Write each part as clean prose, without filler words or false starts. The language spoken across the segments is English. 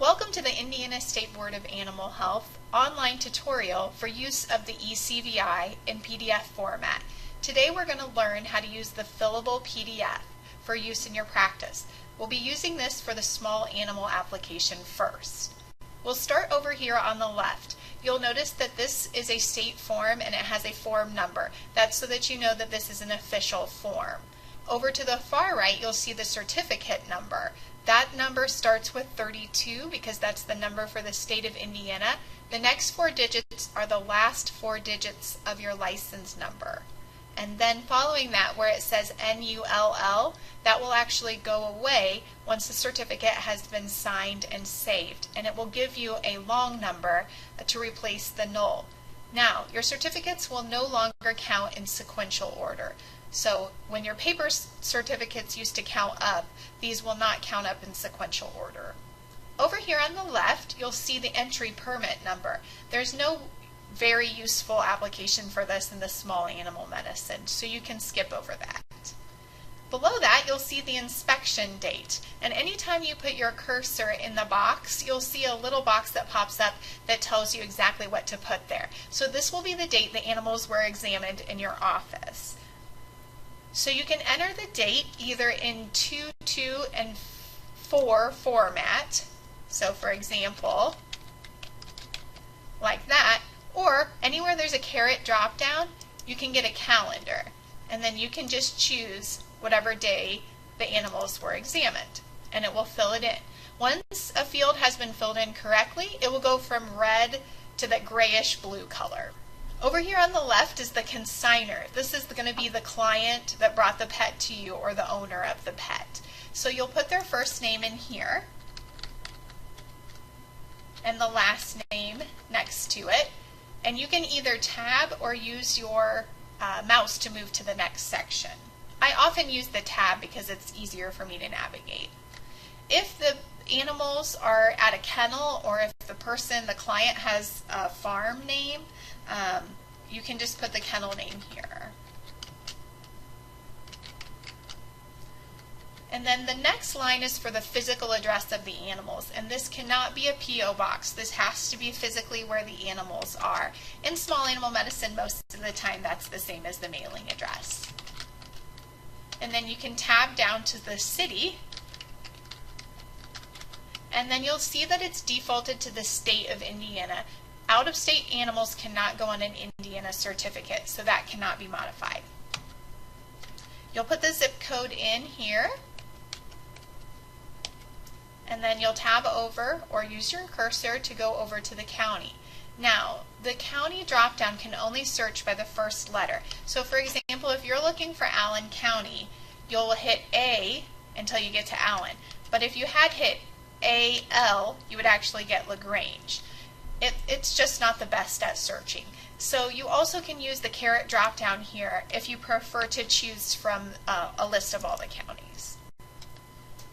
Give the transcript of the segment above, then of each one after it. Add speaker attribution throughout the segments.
Speaker 1: Welcome to the Indiana State Board of Animal Health online tutorial for use of the eCVI in PDF format. Today we're going to learn how to use the fillable PDF for use in your practice. We'll be using this for the small animal application first. We'll start over here on the left. You'll notice that this is a state form and it has a form number. That's so that you know that this is an official form. Over to the far right, you'll see the certificate number. That number starts with 32 because that's the number for the state of Indiana. The next 4 digits are the last 4 digits of your license number. And then following that, where it says NULL, that will actually go away once the certificate has been signed and saved. And it will give you a long number to replace the null. Now, your certificates will no longer count in sequential order. So when your paper certificates used to count up, these will not count up in sequential order. Over here on the left, you'll see the entry permit number. There's no very useful application for this in the small animal medicine, so you can skip over that. Below that, you'll see the inspection date. And anytime you put your cursor in the box, you'll see a little box that pops up that tells you exactly what to put there. So this will be the date the animals were examined in your office. So you can enter the date either in 2, 2, and 4 format. So for example, like that, or anywhere there's a caret drop down, you can get a calendar. And then you can just choose whatever day the animals were examined, and it will fill it in. Once a field has been filled in correctly, it will go from red to the grayish blue color. Over here on the left is the consignor. This is going to be the client that brought the pet to you or the owner of the pet. So you'll put their first name in here and the last name next to it. And you can either tab or use your mouse to move to the next section. I often use the tab because it's easier for me to navigate. If the animals are at a kennel or if the client has a farm name, you can just put the kennel name here. And then the next line is for the physical address of the animals, and this cannot be a P.O. box. This has to be physically where the animals are. In small animal medicine, most of the time that's the same as the mailing address. And then you can tab down to the city, and then you'll see that it's defaulted to the state of Indiana. Out-of-state animals cannot go on an Indiana certificate, so that cannot be modified. You'll put the zip code in here, and then you'll tab over or use your cursor to go over to the county. Now, the county drop-down can only search by the first letter. So for example, if you're looking for Allen County, you'll hit A until you get to Allen. But if you had hit AL, you would actually get LaGrange. It's just not the best at searching. So you also can use the caret drop down here if you prefer to choose from a list of all the counties.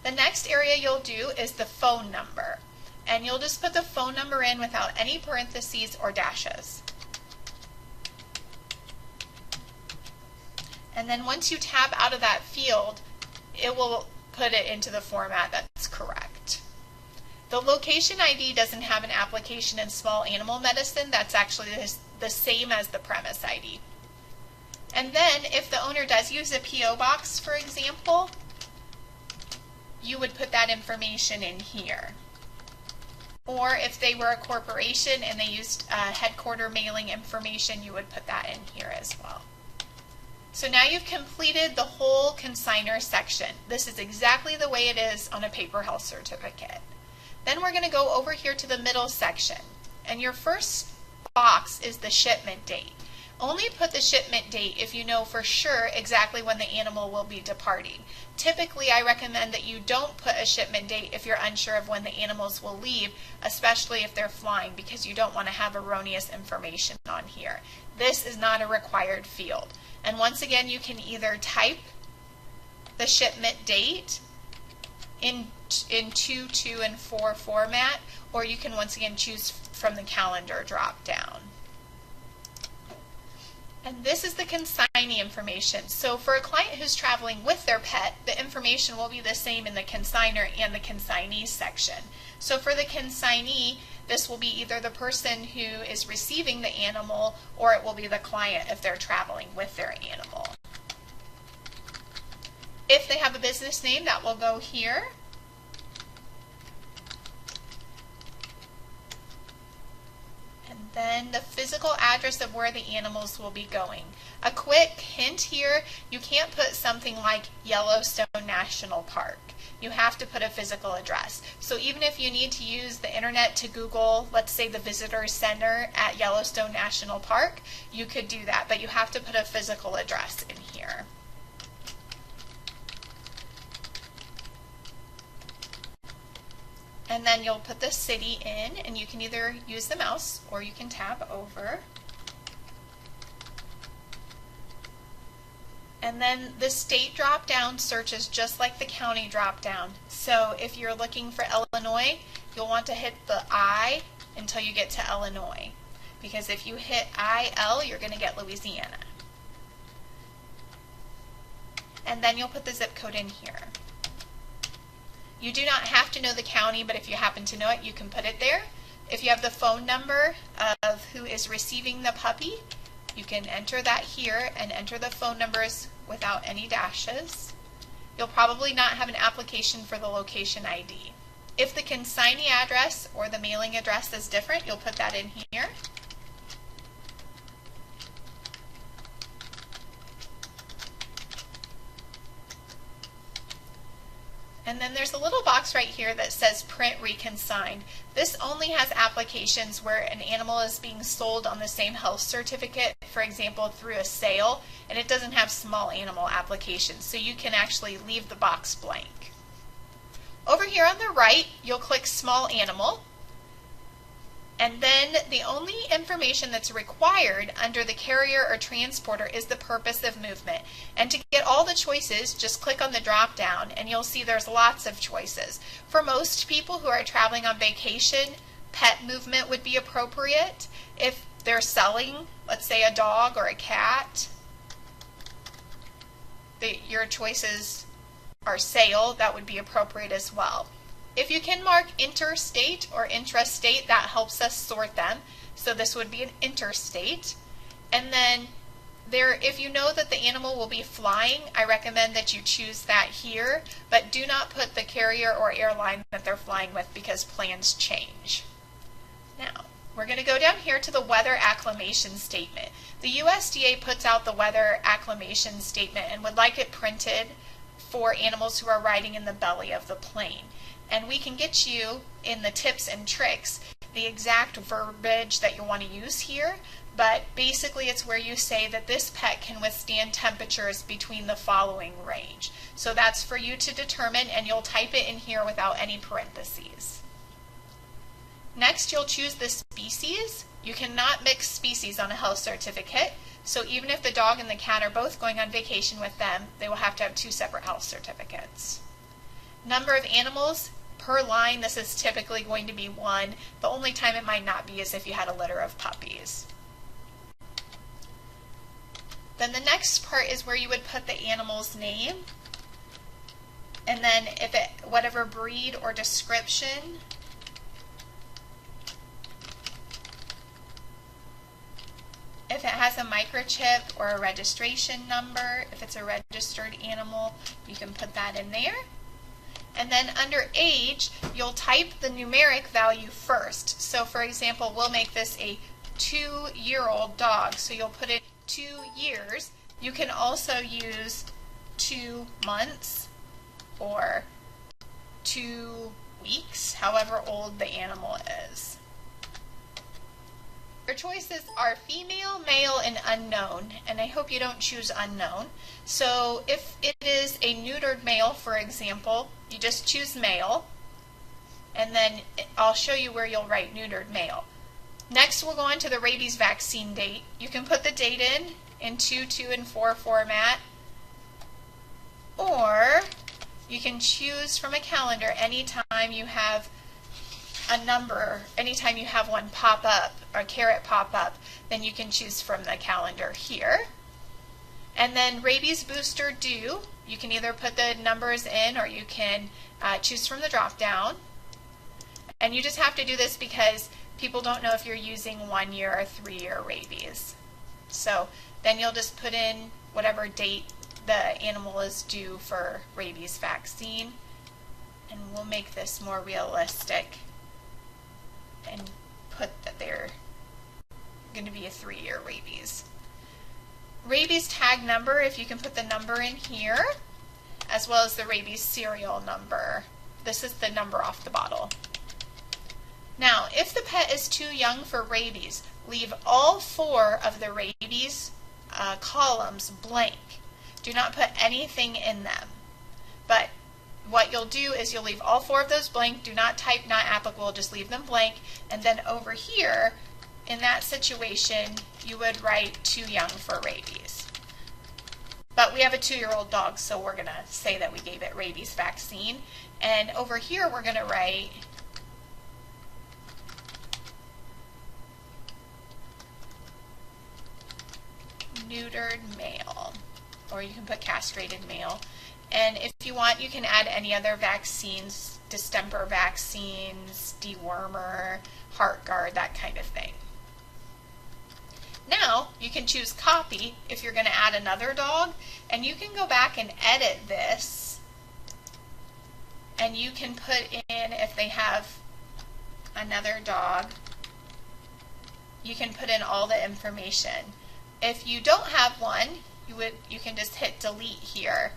Speaker 1: The next area you'll do is the phone number. And you'll just put the phone number in without any parentheses or dashes. And then once you tab out of that field, it will put it into the format that's correct. The location ID doesn't have an application in small animal medicine. That's actually the same as the premise ID. And then if the owner does use a P.O. box, for example, you would put that information in here. Or if they were a corporation and they used headquarter mailing information, you would put that in here as well. So now you've completed the whole consignor section. This is exactly the way it is on a paper health certificate. Then we're going to go over here to the middle section, and your first box is the shipment date. Only put the shipment date if you know for sure exactly when the animal will be departing. Typically, I recommend that you don't put a shipment date if you're unsure of when the animals will leave, especially if they're flying, because you don't want to have erroneous information on here. This is not a required field. And once again, you can either type the shipment date in 2, 2, and 4 format, or you can once again choose from the calendar drop down. And this is the consignee information. So for a client who's traveling with their pet, the information will be the same in the consignor and the consignee section. So for the consignee, this will be either the person who is receiving the animal or it will be the client if they're traveling with their animal. If they have a business name, that will go here. Then the physical address of where the animals will be going. A quick hint here, you can't put something like Yellowstone National Park. You have to put a physical address. So even if you need to use the internet to Google, let's say the visitor center at Yellowstone National Park, you could do that, but you have to put a physical address in here. And then you'll put the city in, and you can either use the mouse or you can tab over. And then the state drop-down searches just like the county drop-down. So if you're looking for Illinois, you'll want to hit the I until you get to Illinois. Because if you hit IL, you're going to get Louisiana. And then you'll put the zip code in here. You do not have to know the county, but if you happen to know it, you can put it there. If you have the phone number of who is receiving the puppy, you can enter that here and enter the phone numbers without any dashes. You'll probably not have an application for the location ID. If the consignee address or the mailing address is different, you'll put that in here. And then there's a little box right here that says print reconsigned. This only has applications where an animal is being sold on the same health certificate, for example, through a sale, and it doesn't have small animal applications, so you can actually leave the box blank. Over here on the right, you'll click small animal, and then the only information that's required under the carrier or transporter is the purpose of movement. And to get all the choices, just click on the drop down and you'll see there's lots of choices. For most people who are traveling on vacation, pet movement would be appropriate. If they're selling, let's say a dog or a cat, your choices are sale, that would be appropriate as well. If you can mark interstate or intrastate, that helps us sort them. So this would be an interstate. And then if you know that the animal will be flying, I recommend that you choose that here, but do not put the carrier or airline that they're flying with because plans change. Now, we're going to go down here to the weather acclamation statement. The USDA puts out the weather acclamation statement and would like it printed for animals who are riding in the belly of the plane. And we can get you in the tips and tricks the exact verbiage that you want to use here, but basically it's where you say that this pet can withstand temperatures between the following range. So that's for you to determine, and you'll type it in here without any parentheses. Next, you'll choose the species. You cannot mix species on a health certificate, so even if the dog and the cat are both going on vacation with them, they will have to have two separate health certificates. Number of animals per line, this is typically going to be 1. The only time it might not be is if you had a litter of puppies. Then the next part is where you would put the animal's name, and then whatever breed or description. If it has a microchip or a registration number, if it's a registered animal, you can put that in there. And then under age, you'll type the numeric value first. So for example, we'll make this a 2-year-old dog. So you'll put it 2 years. You can also use 2 months or 2 weeks, however old the animal is. Your choices are female, male, and unknown, and I hope you don't choose unknown. So if it is a neutered male, for example, you just choose male, and then I'll show you where you'll write neutered male. Next, we'll go on to the rabies vaccine date. You can put the date in 2, 2, and 4 format, or you can choose from a calendar anytime you have a number, anytime you have one pop up or caret pop up, then you can choose from the calendar here. And then rabies booster due, you can either put the numbers in or you can choose from the drop down. And you just have to do this because people don't know if you're using 1 year or 3 year rabies. So then you'll just put in whatever date the animal is due for rabies vaccine. And we'll make this more realistic and put that they're going to be a 3 year rabies. Rabies tag number, if you can put the number in here, as well as the rabies serial number. This is the number off the bottle. Now, if the pet is too young for rabies, leave all 4 of the rabies columns blank. Do not put anything in them. But what you'll do is you'll leave all 4 of those blank. Do not type not applicable, just leave them blank. And then over here, in that situation, you would write too young for rabies. But we have a 2-year-old dog, so we're going to say that we gave it rabies vaccine. And over here, we're going to write neutered male, or you can put castrated male. And if you want, you can add any other vaccines, distemper vaccines, dewormer, heart guard, that kind of thing. Now, you can choose copy if you're going to add another dog, and you can go back and edit this, and you can put in, if they have another dog, you can put in all the information. If you don't have one, you can just hit delete here.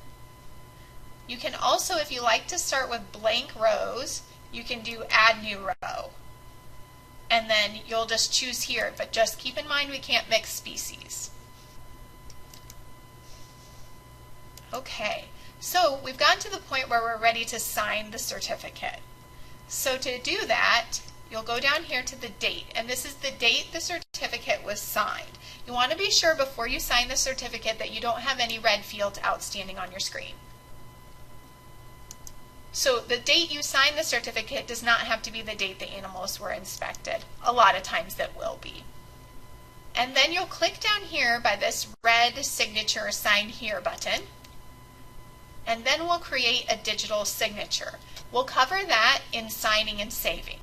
Speaker 1: You can also, if you like to start with blank rows, you can do add new row. And then you'll just choose here, but just keep in mind we can't mix species. Okay, so we've gotten to the point where we're ready to sign the certificate. So to do that, you'll go down here to the date, and this is the date the certificate was signed. You want to be sure before you sign the certificate that you don't have any red fields outstanding on your screen. So the date you sign the certificate does not have to be the date the animals were inspected. A lot of times it will be. And then you'll click down here by this red signature sign here button, and then we'll create a digital signature. We'll cover that in signing and saving.